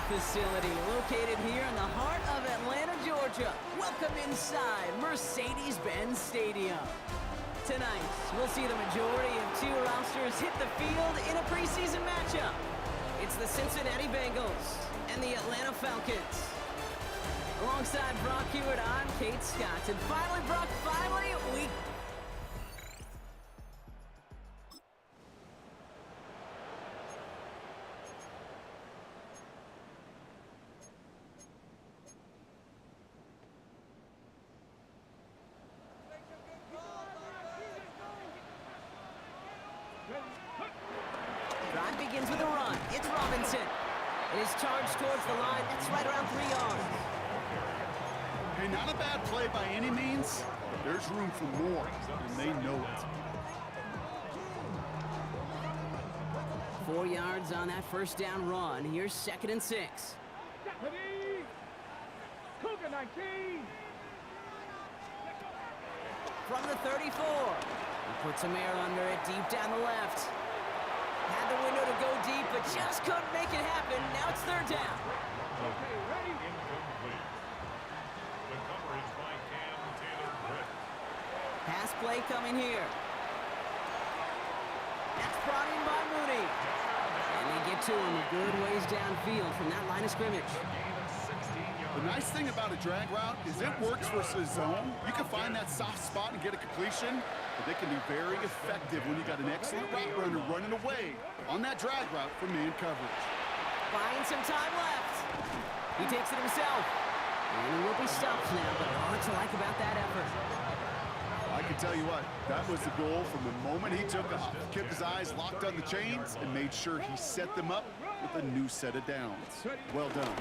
facility located here in the heart of Atlanta, Georgia. Welcome inside Mercedes-Benz Stadium. Tonight, we'll see the majority of two rosters hit the field in a preseason matchup. It's the Cincinnati Bengals and the Atlanta Falcons. Alongside Brock Hewitt, I'm Kate Scott. And finally, Brock, we... Drive begins with a run. It's Robinson. It is charged towards the line. That's right around 3 yards. Hey, not a bad play by any means. There's room for more, and they know it. 4 yards on that first down run. Here's 2nd and 6. Cougar 19. From the 34. He puts some air under it deep down the left. Had the window to go deep, but just couldn't make it happen. Now it's 3rd down. Okay, ready? Incomplete. The coverage by Cam Taylor-Britt. Pass play coming here. That's brought in by Mooney. And they get to him a good ways downfield from that line of scrimmage. The nice thing about a drag route is it works versus zone. You can find that soft spot and get a completion, but they can be very effective when you got an excellent route runner running away on that drag route from man coverage. Buying some time left. He takes it himself. And he will be stopped now, but what to like about that effort? I can tell you what, that was the goal from the moment he took off. Kept his eyes locked on the chains and made sure he set them up with a new set of downs. Well done.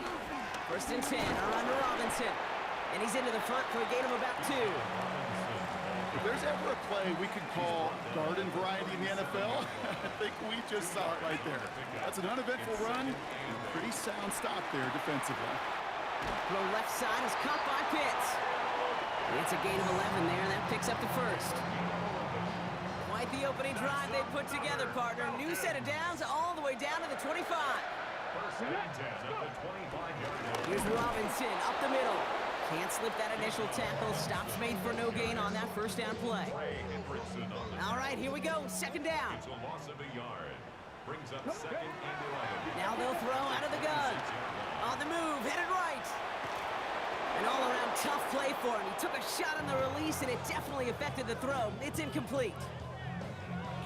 1st and 10, around to Robinson. And he's into the front for a gain of about 2. If there's ever a play we could call garden variety in the NFL, I think we just saw it right there. That's an uneventful run and a pretty sound stop there defensively. Throw left side is caught by Pitts. It's a gain of 11 there, and that picks up the 1st. Quite the opening drive they put together, partner. New set of downs all the way down to the 25. First and 10 at the 25-yard line. Here's Robinson up the middle. Can't slip that initial tackle. Stops made for no gain on that first down play. All right, here we go. 2nd down. It's a loss of a yard. Brings up 2nd and 11. Now they'll throw out of the gun. On the move, headed right. An all-around tough play for him. He took a shot on the release, and it definitely affected the throw. It's incomplete.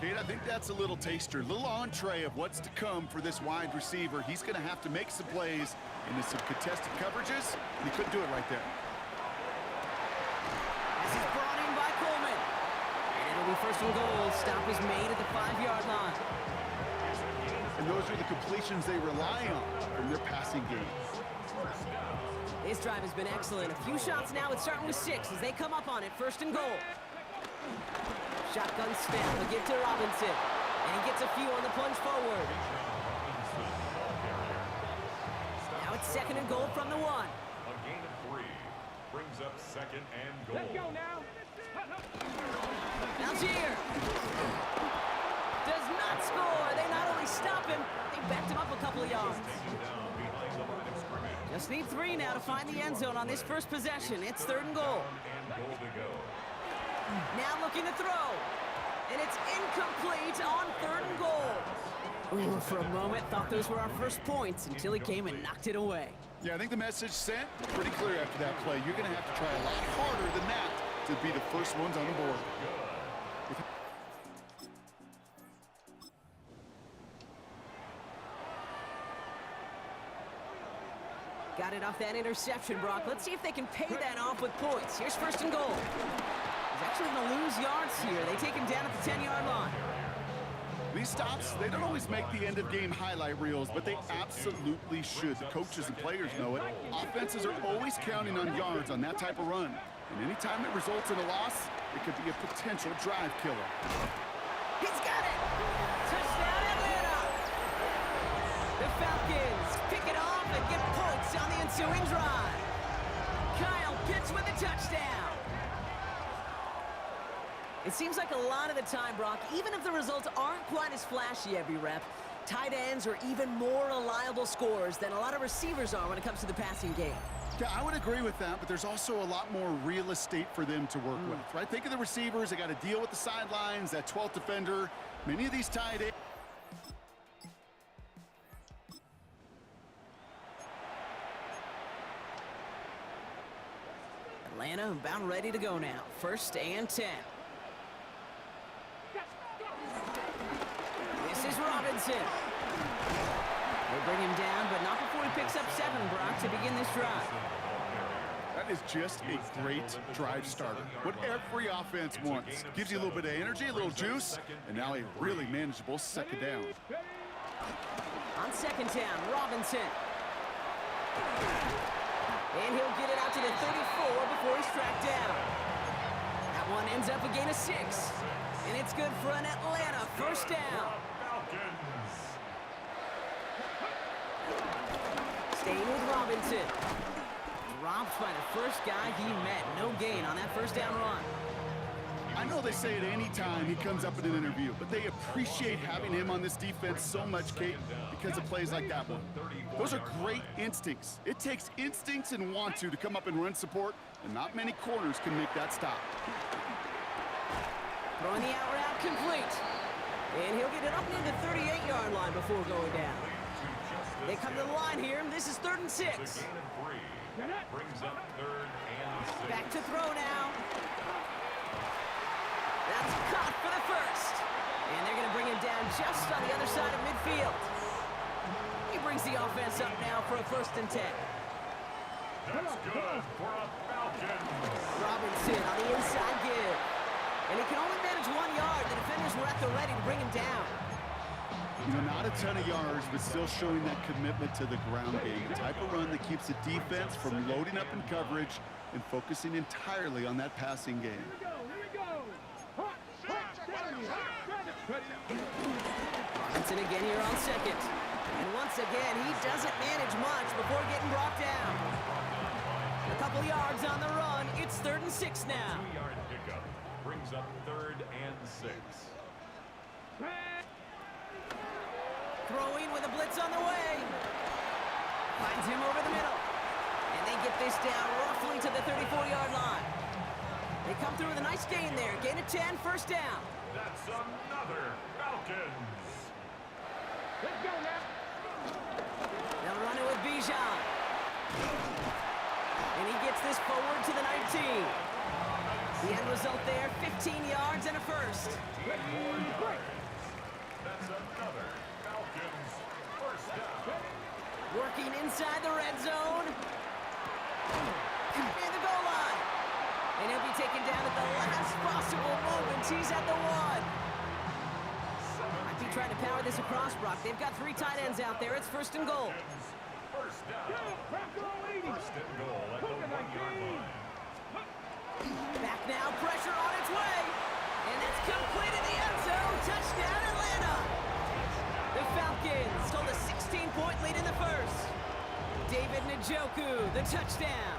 Kate, I think that's a little taster, a little entree of what's to come for this wide receiver. He's going to have to make some plays into some contested coverages, and he couldn't do it right there. This is brought in by Coleman. And it'll be 1st and goal. Stop is made at the 5-yard line. And those are the completions they rely on from their passing game. This drive has been excellent. A few shots now. It's starting with 6 as they come up on it. 1st and goal. Shotgun snap. They'll give to Robinson. And he gets a few on the plunge forward. Now it's 2nd and goal from the 1. A gain of 3. Brings up 2nd and goal. Let's go now. Algier does not score. They not only stop him, they backed him up a couple of yards. Taken down behind the line of scrimmage. Just need 3 now to find the end zone on this first possession. It's 3rd and goal. And goal to go. Now looking to throw. And it's incomplete on 3rd and goal. Ooh, for a moment, thought those were our first points until he came and knocked it away. Yeah, I think the message sent pretty clear after that play. You're going to have to try a lot harder than that to be the first ones on the board. Got it off that interception, Brock. Let's see if they can pay that off with points. Here's 1st and goal. He's actually going to lose yards here. They take him down at the 10-yard line. These stops, they don't always make the end-of-game highlight reels, but they absolutely should. The coaches and players know it. Offenses are always counting on yards on that type of run. And anytime it results in a loss, it could be a potential drive killer. He's got it! Touchdown, Atlanta! The Falcons pick it off and get points on the ensuing drive. Kyle Pitts with a touchdown. It seems like a lot of the time, Brock, even if the results aren't quite as flashy every rep, Tight ends are even more reliable scorers than a lot of receivers are when it comes to the passing game. Yeah, I would agree with that, but there's also a lot more real estate for them to work with, right? Think of the receivers. They got to deal with the sidelines, that 12th defender. Many of these tight ends. Atlanta about ready to go now. 1st and 10. This is Robinson. They bring him down, but not before he picks up 7, Brock, to begin this drive. That is just a great drive starter. What every offense wants. Gives you a little bit of energy, a little juice, and now a really manageable 2nd down. On 2nd down, Robinson. And he'll get it out to the 34 before he's tracked down. That one ends up a gain of 6. And it's good for an Atlanta 1st down. Staying with Robinson. Dropped by the first guy he met. No gain on that 1st down run. I know they say it any time he comes up in an interview, but they appreciate having him on this defense so much, Kate, because of plays like that one. Those are great instincts. It takes instincts and want to come up and run support, and not many corners can make that stop. Throwing the out route complete. And he'll get it up near the 38-yard line before going down. They come to the line here, and this is 3rd and 6. Brings up 3rd and 6. Back to throw now. That's caught for the 1st. And they're going to bring him down just on the other side of midfield. He brings the offense up now for a 1st and 10. That's good for a Falcon. Robinson on the inside give. And he can only manage 1 yard. The defenders were at the ready to bring him down. You know, not a ton of yards, but still showing that commitment to the ground game. The type of run that keeps the defense from loading up in coverage and focusing entirely on that passing game. Robinson again here on 2nd. And once again, he doesn't manage much before getting brought down. A couple yards on the run. It's 3rd and 6 now. 2-yard pickup brings up 3rd and 6. Throwing with a blitz on the way. Finds him over the middle. And they get this down roughly to the 34-yard line. They come through with a nice gain there. Gain of 10, 1st down. That's another Falcons. Let's go now. They'll run it with Bijan. And he gets this forward to the 19. The end result there, 15 yards and a 1st. That's another Falcons 1st down. Working inside the red zone. And the goal line. And he'll be taken down at the last possible moment. He's at the 1. Might be trying to power this across, Brock. They've got 3 tight ends out there. It's 1st and goal. 1st down. 1st and goal at the 1-yard line. Back now, pressure on its way. And it's complete in the end zone. Touchdown, Atlanta. The Falcons hold a 16-point lead in the 1st. David Njoku, the touchdown.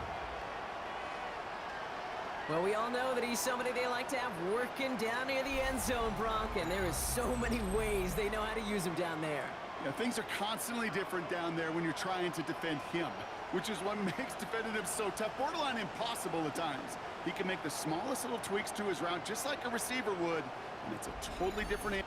Well, we all know that he's somebody they like to have working down near the end zone, Brock, and there is so many ways they know how to use him down there. Yeah, things are constantly different down there when you're trying to defend him, which is what makes defending him so tough, borderline impossible at times. He can make the smallest little tweaks to his route just like a receiver would, and it's a totally different.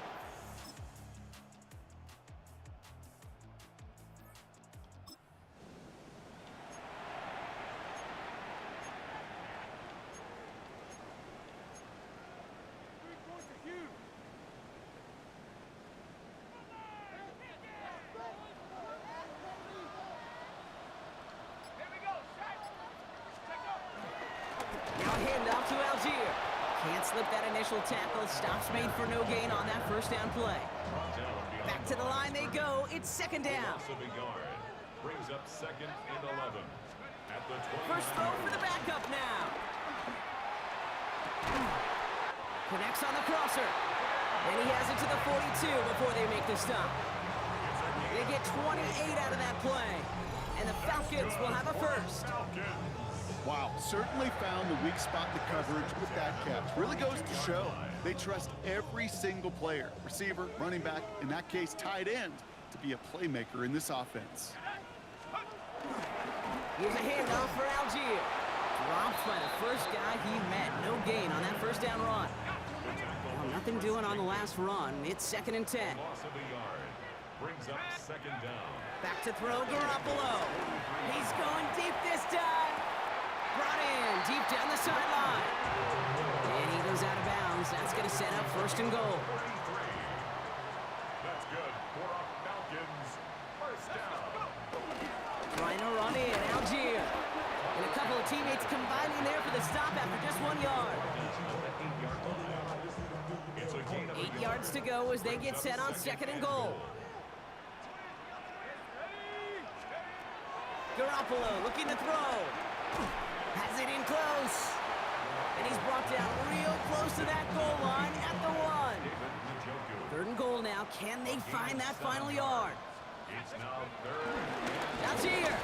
Can't slip that initial tackle. Stops made for no gain on that 1st down play. Back to the line they go. It's 2nd down. Brings up 2nd and 11. At the 20. First throw for the backup now. Connects on the crosser. And he has it to the 42 before they make the stop. They get 28 out of that play. And the Falcons will have a 1st. Wow, certainly found the weak spot in the coverage with that catch. Really goes to show they trust every single player, receiver, running back, in that case, tight end, to be a playmaker in this offense. Here's a handoff for Algier. Drops by the first guy he met. No gain on that first down run. Well, nothing doing on the last run. It's 2nd and 10. Loss of a yard. Brings up 2nd down. Back to throw Garoppolo. He's going deep this time. Brought in deep down the sideline. And he goes out of bounds. That's going to set up 1st and goal. 43. That's good for our Falcons. 1st down. Trying to run in, Algier. And a couple of teammates combining there for the stop after just 1 yard. It's a gain of 8 yards to go as they get set on 2nd and goal. Garoppolo looking to throw. Has it in close. And he's brought down real close to that goal line at the 1. 3rd and goal now. Can they find that final yard? It's now 3rd. Algier.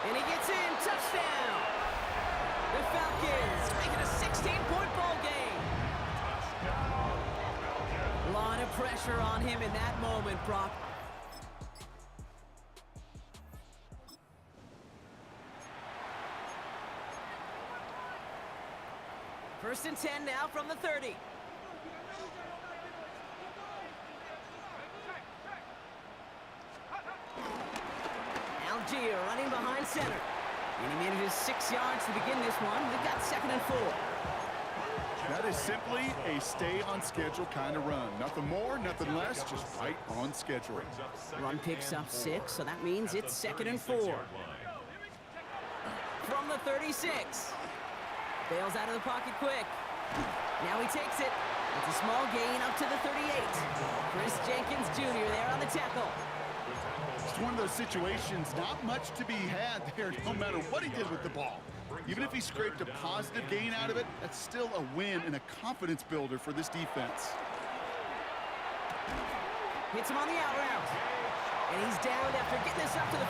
And he gets in. Touchdown. The Falcons making a 16-point ball game. A lot of pressure on him in that moment, Brock. First and 10 now from the 30. Algier running behind center. And he manages 6 yards to begin this one. They've got 2nd and 4. That is simply a stay-on-schedule kind of run. Nothing more, nothing less, just right on schedule. Run picks up 6, so that means it's 2nd and 4. From the 36. Bails out of the pocket quick. Now he takes it. It's a small gain up to the 38. Chris Jenkins Jr. there on the tackle. It's one of those situations, not much to be had there, no matter what he did with the ball. Even if he scraped a positive gain out of it, that's still a win and a confidence builder for this defense. Hits him on the out route. And he's down after getting this up to the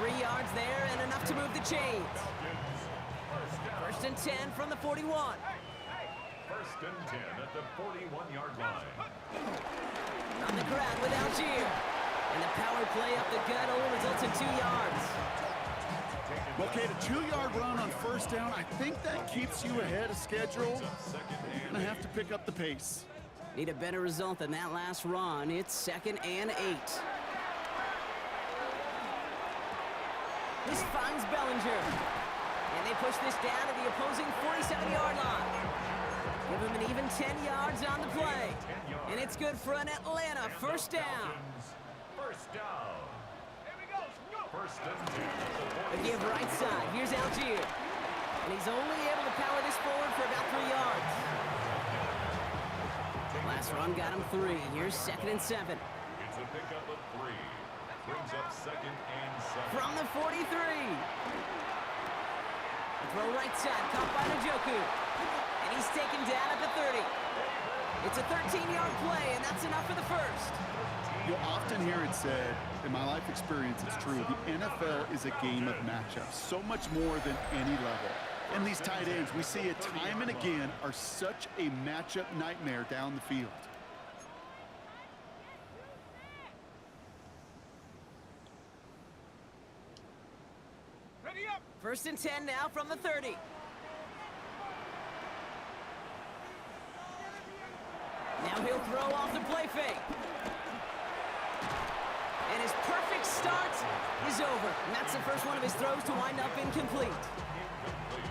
41. 3 yards there and enough to move the chains. 1st and 10 from the 41. 1st and 10 at the 41-yard line. On the ground with Algier. And the power play up the gut only results in 2 yards. Okay, the 2-yard run on 1st down, I think that keeps you ahead of schedule. You're going to have to pick up the pace. Need a better result than that last run. It's 2nd and 8. This finds Bellinger. And they push this down to the opposing 47-yard line. Give him an even 10 yards on the play. And it's good for an Atlanta 1st down. 1st down. 1st and 10. A give right side. Here's Algier. And he's only able to power this forward for about 3 yards. Last run got him 3. Here's 2nd and 7. It's a pickup of 3. Brings up 2nd and 7. From the 43. Throw right side, caught by Njoku. And he's taken down at the 30. It's a 13-yard play, and that's enough for the 1st. You'll often hear it said, in my life experience, it's true, the NFL is a game of matchups, so much more than any level. And these tight ends, we see it time and again, are such a matchup nightmare down the field. Ready up. 1st and 10 now from the 30. Now he'll throw off the play fake. And his perfect start is over. And that's the first one of his throws to wind up incomplete.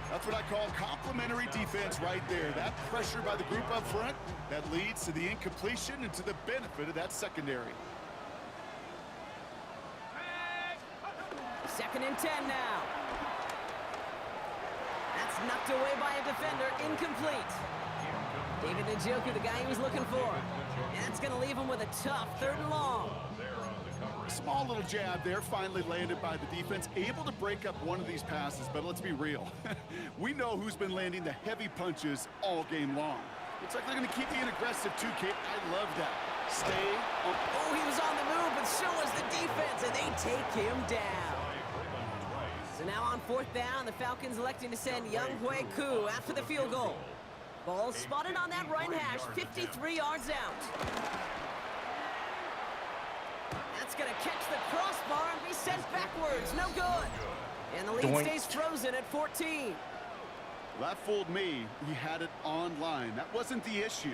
That's what I call complimentary defense right there. That pressure by the group up front, that leads to the incompletion and to the benefit of that secondary. 2nd and 10 now. That's knocked away by a defender, incomplete. David Njoku, the guy he was looking for. And that's going to leave him with a tough 3rd and long. Small little jab there, finally landed by the defense, able to break up one of these passes, but let's be real. We know who's been landing the heavy punches all game long. Looks like they're going to keep being aggressive too, Kate. I love that. Stay on. Oh, he was on the move, but so was the defense, and they take him down. So now on 4th down, the Falcons electing to send Younghoe Koo after the field goal. Ball spotted on that right hash, 53 yards out. going to catch the crossbar and be sent backwards. No good. And the lead stays frozen at 14. That fooled me. He had it on line. That wasn't the issue.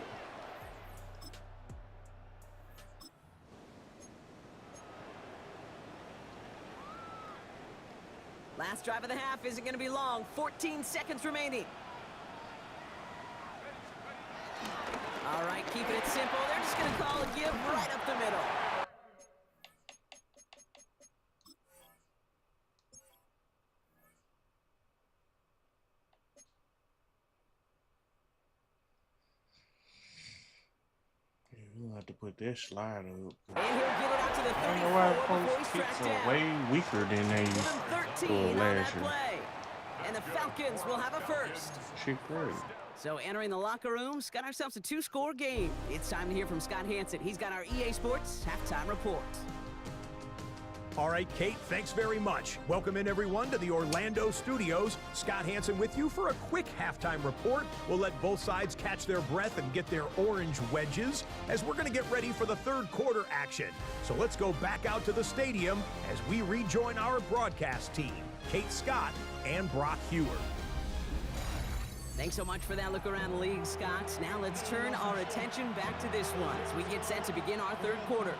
Last drive of the half isn't going to be long. 14 seconds remaining. All right, keeping it simple. They're just going to call a give right up the middle. We'll have to put that slide up. And he'll get it out to the 34 I don't know why before he's folks tracked kicks down. are way weaker than they Give him 13 on last that year. play. And the Falcons will have a first. Shit, great. So entering the locker room, got ourselves a 2-score game. It's time to hear from Scott Hansen. He's got our EA Sports halftime report. All right, Kate, thanks very much. Welcome in, everyone, to the Orlando studios. Scott Hansen with you for a quick halftime report. We'll let both sides catch their breath and get their orange wedges as we're going to get ready for the third quarter action. So let's go back out to the stadium as we rejoin our broadcast team, Kate Scott and Brock Hewer. Thanks so much for that look around the league, Scott. Now let's turn our attention back to this one as we get set to begin our third quarter.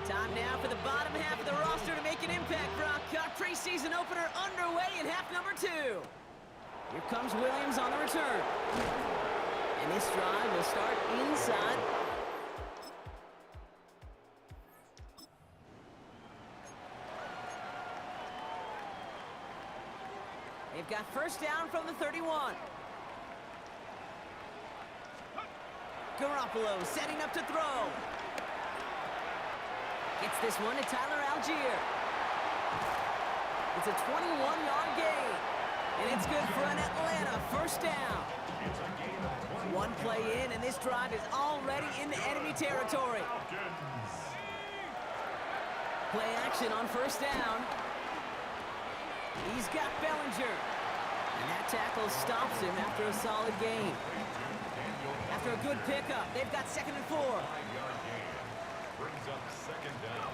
Time now for the bottom half of the roster to make an impact, Brock. Our preseason opener underway in half number 2. Here comes Williams on the return. And this drive will start inside. They've got first down from the 31. Garoppolo setting up to throw. Gets this one to Tyler Algier. It's a 21-yard gain. And it's good for an Atlanta first down. One play in, and this drive is already into enemy territory. Play action on first down. He's got Bellinger. And that tackle stops him after a solid gain. After a good pickup, they've got 2nd and 4. Brings up second down.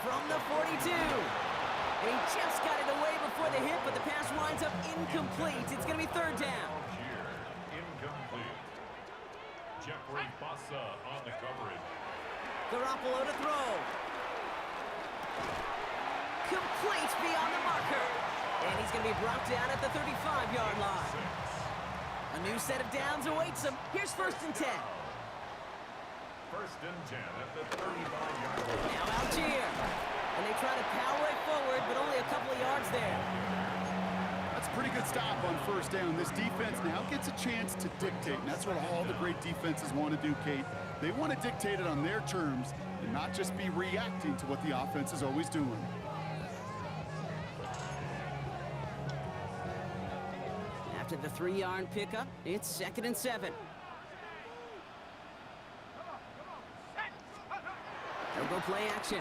From the 42. And he just got it away before the hit, but the pass winds up incomplete. It's going to be third down. Here, incomplete. Jeffrey Bossa on the coverage. Garoppolo to throw. Complete beyond the marker. And he's going to be brought down at the 35-yard line. A new set of downs awaits him. Here's 1st and 10. 1st and 10 at the 35-yard line. Now Algier. And they try to power it forward, but only a couple of yards there. That's a pretty good stop on first down. This defense now gets a chance to dictate, and that's what all the great defenses want to do, Kate. They want to dictate it on their terms and not just be reacting to what the offense is always doing. After the 3-yard pickup, it's 2nd and 7. They'll go play action.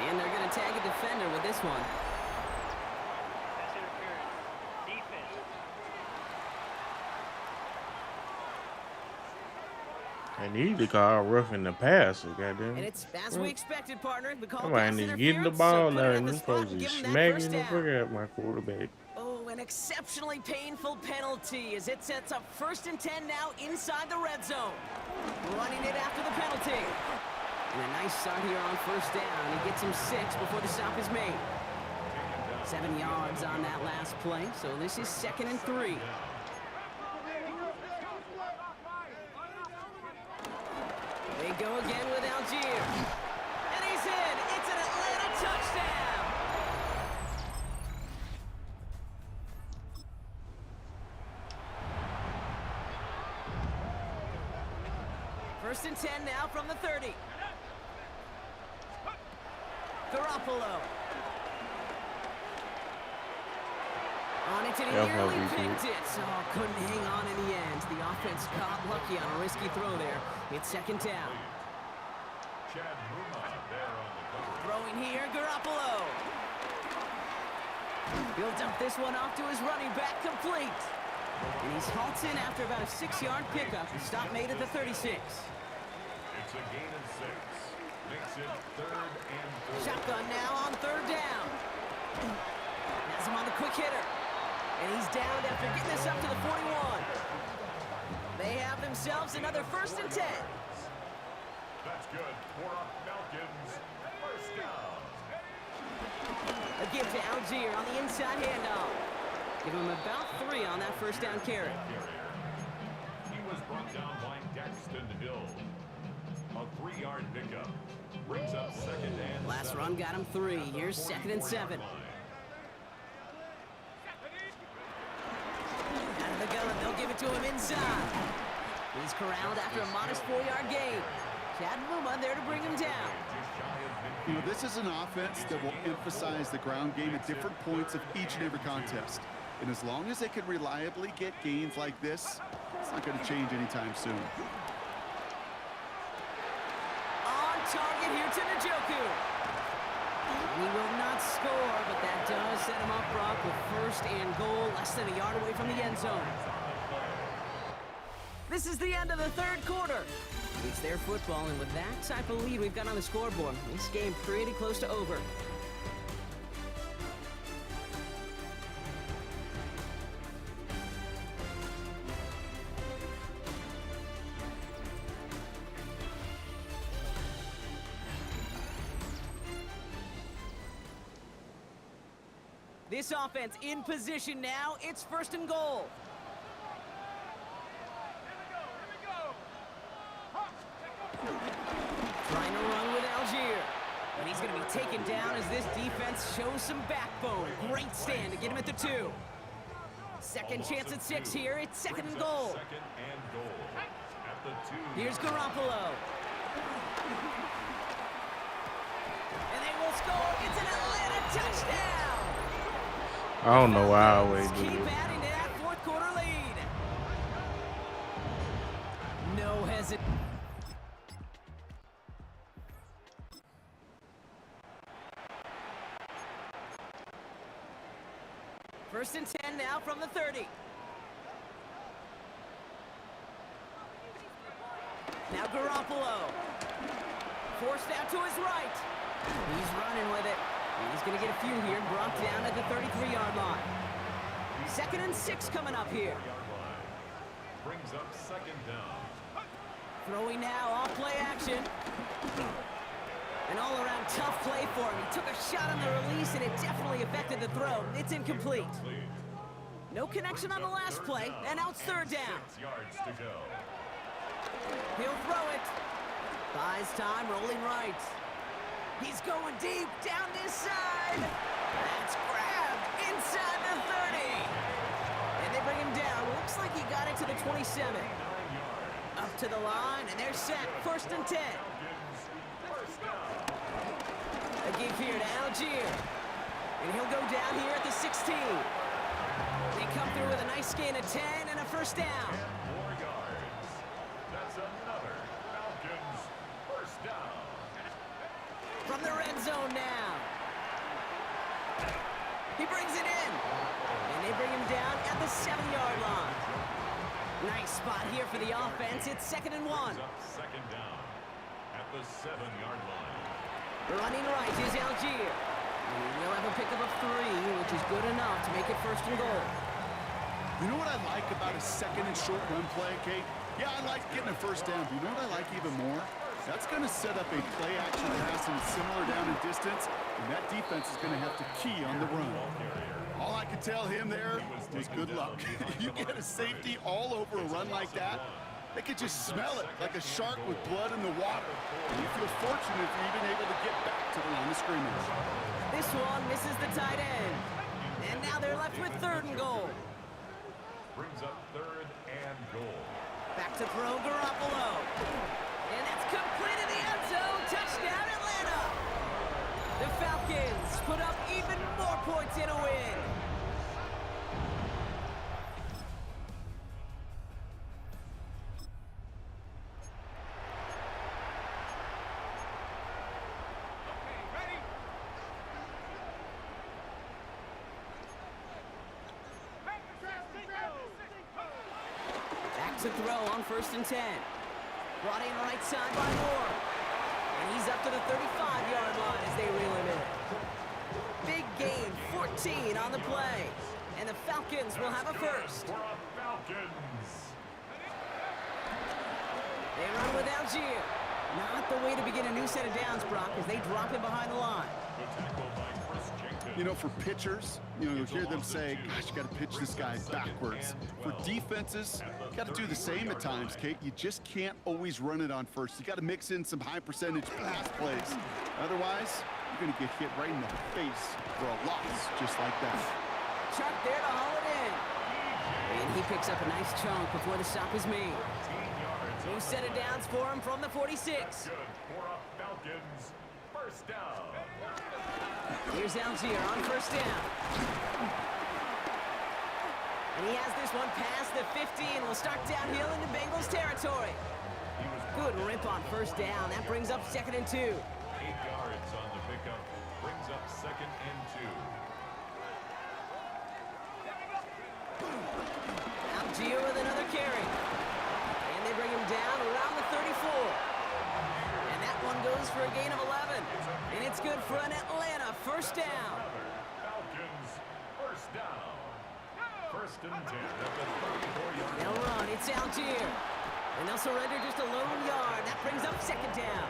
And they're going to tag a defender with this one. That's interference. Defense. I need to call roughing the passer, goddamn. And it's as we expected, partner. We call Somebody pass needs to get in the interference, ball so put now, it at and the you're spot supposed and to give him that smack first in the down. fuck out my quarterback. Oh, an exceptionally painful penalty as it sets up 1st and 10 now inside the red zone. Running it after the penalty. And a nice start here on first down. He gets him 6 before the stop is made. 7 yards on that last play, so this is 2nd and 3. They go again with Algier. And he's in. It's an Atlanta touchdown. First and 10 now from the 30. Garoppolo. On it, and he nearly picked it. Oh, couldn't hang on in the end. The offense caught lucky on a risky throw there. It's 2nd down. Chad Muma there on the coverage. Throwing here, Garoppolo. He'll dump this one off to his running back, complete. And he's halted after about a 6-yard pickup. The stop made at the 36. It's a gain of 6. Makes it 3rd and 4. Shotgun now on 3rd down. Has him on the quick hitter. And he's down after getting this up to the 41. They have themselves another 1st and 10. That's good. For Falcons. 1st down. A give to Algier on the inside handoff. Give him about 3 on that 1st down carry. He was brought down by Daxton Hill. A 3-yard pickup. Brings up 2nd and Last 7. run got him 3. Here's 2nd and 7. Out of the gun, they'll give it to him inside. He's corralled after a modest 4-yard gain. Chad Muma there to bring him down. You know, this is an offense that will emphasize the ground game at different points of each and every contest. And as long as they can reliably get gains like this, it's not going to change anytime soon. On target here to Njoku. He will not score, but that does set him up, Brock, with 1st and goal, less than a yard away from the end zone. This is the end of the 3rd quarter. It's their football, and with that type of lead we've got on the scoreboard, this game pretty close to over. This offense in position now. It's 1st and goal. Trying to run with Algier. And he's going to be taken down as this defense shows some backbone. Great stand to get him at the 2. Second chance at 6 here. It's 2nd and goal. 2nd and goal. At the 2. Here's Garoppolo. And they will score. It's an Atlanta touchdown. I don't know why I always do Keep this. adding to that 4th quarter lead. No hesitation. First and 10 now from the 30. Now Garoppolo. Forced out to his right. He's running with it. And he's going to get a few here, brought down at the 33-yard line. 2nd and 6 coming up here. Brings up 2nd down. Throwing now, off play action. An all-around tough play for him. He took a shot on the release, and it definitely affected the throw. It's incomplete. No connection on the last play, and now it's 3rd down. 6 yards to go. He'll throw it. Buys time, rolling right. He's going deep down this side. That's grabbed inside the 30. And they bring him down. Looks like he got it to the 27. Up to the line, and they're set. 1st and 10. A give here to Algier. And he'll go down here at the 16. They come through with a nice gain of 10 and a 1st down. 4 yards. That's another Falcons 1st down. From the red zone now. He brings it in. And they bring him down at the 7-yard line. Nice spot here for the offense. It's 2nd and 1. Up 2nd down at the 7-yard line. Running right is Algier. And he will have a pickup of 3, which is good enough to make it 1st and goal. You know what I like about a 2nd and short run play, Kate? Yeah, I like getting a 1st down, but you know what I like even more? That's going to set up a play action pass and similar down in distance, and that defense is going to have to key on the run. All I could tell him there was good luck. You get a safety all over a run like that, they could just smell it like a shark with blood in the water. And you feel fortunate if you're even able to get back to the line of scrimmage. This one misses the tight end. And now they're left with 3rd and goal. Brings up 3rd and goal. Back to throw Garoppolo. And that's complete in the end zone. Touchdown, Atlanta. The Falcons put up even more points in a win. Back to throw on 1st and 10. Brought in right side by Moore. And And he's up to the 35-yard line as they reel him in. Big gain, 14 on the play. And the Falcons will have a first. They run with Algier. Not the way to begin a new set of downs, Brock, as they drop him behind the line. You know, for pitchers, you'll hear them say, gosh, you got to pitch this guy backwards. For defenses, you got to do the same at times, Kate. You just can't always run it on first. You got to mix in some high-percentage pass plays. Otherwise, you're going to get hit right in the face for a loss just like that. Chuck there to haul it in. And he picks up a nice chunk before the stop is made. New set of downs for him from the 46. First down. Here's Algier on first down. And he has this one past the 50 and will start downhill into Bengals territory. Good rip on first down. That brings up 2nd and 2. 8 yards on the pickup. Brings up 2nd and 2. Algier with another carry. And they bring him down around the 34. And that one goes for a gain of 11. And it's good for an Atlanta first down. Falcons first down. 1st and 10 at the 34-yard They'll run. It's Algier. And they'll surrender just a lone yard. That brings up 2nd down.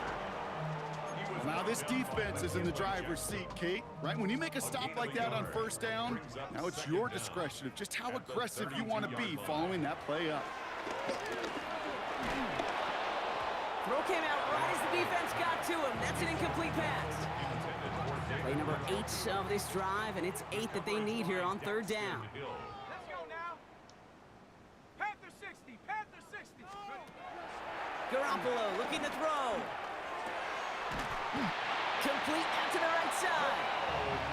Now this defense is in the driver's seat, Kate, right? When you make a stop like that on first down, now it's your discretion of just how aggressive you want to be following that play up. Throw came out right as the defense got to him. That's an incomplete pass. Play number 8 of this drive, and it's 8 that they need here on 3rd down. Let's go now. Panther 60, Panther 60. Garoppolo looking to throw. Complete out to the right side.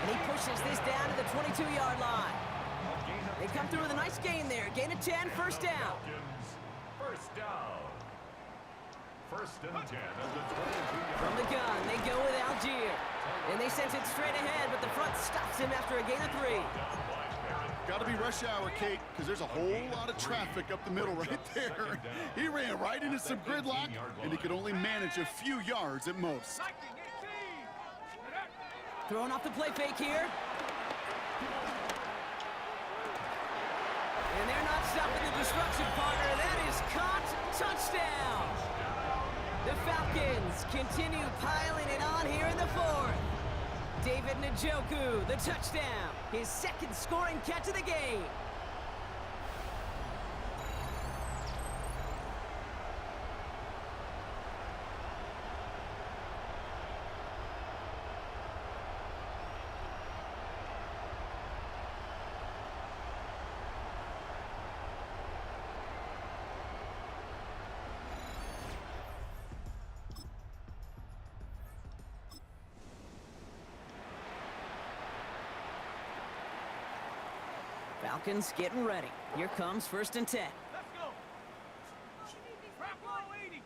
And he pushes this down to the 22-yard line. They come through with a nice gain there. Gain of 10, first down. First down. 1st and 10 at the 22-yard From the gun, they go with Algier. And they sent it straight ahead, but the front stops him after a gain of 3. Got to be rush hour, Kate, because there's a whole lot of traffic up the middle right there. He ran right into some gridlock, and he could only manage a few yards at most. Throwing off the play fake here. And they're not stopping the destruction, partner. That is caught. Touchdown. The Falcons continue piling it on here in the 4th. David Njoku, the touchdown. His 2nd scoring catch of the game. Falcons getting ready. Here comes 1st and 10. Let's go. Crack low 80.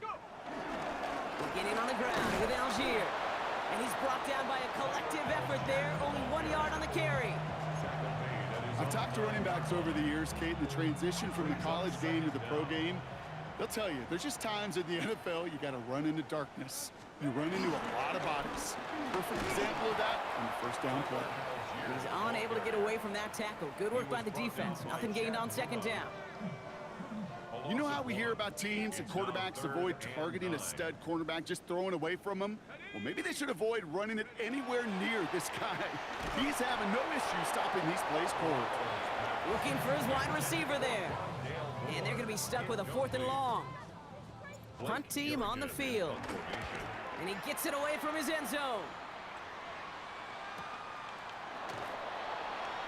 Go. Beginning on the ground with Algier. And he's brought down by a collective effort there. Only 1 yard on the carry. I've talked to running backs over the years, Kate, the transition from the college game to the pro game. They'll tell you, there's just times in the NFL you got to run into darkness. You run into a lot of bodies. Perfect example of that on the first down play. He's unable to get away from that tackle. Good work by the defense. Nothing gained on 2nd down. You know how we hear about teams and quarterbacks avoid targeting a stud cornerback, just throwing away from him? Well, maybe they should avoid running it anywhere near this guy. He's having no issue stopping these plays cold. Looking for his wide receiver there. And they're going to be stuck with a 4th and long. Punt team on the field. And he gets it away from his end zone.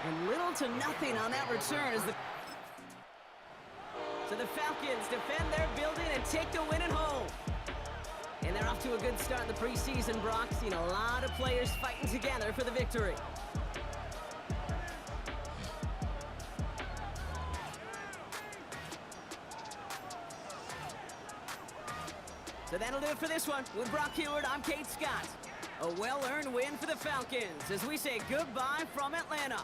And little to nothing on that return as So the Falcons defend their building and take the win at home. And they're off to a good start in the preseason, Brock. Seen a lot of players fighting together for the victory. So that'll do it for this one. With Brock Heward, I'm Kate Scott. A well-earned win for the Falcons as we say goodbye from Atlanta.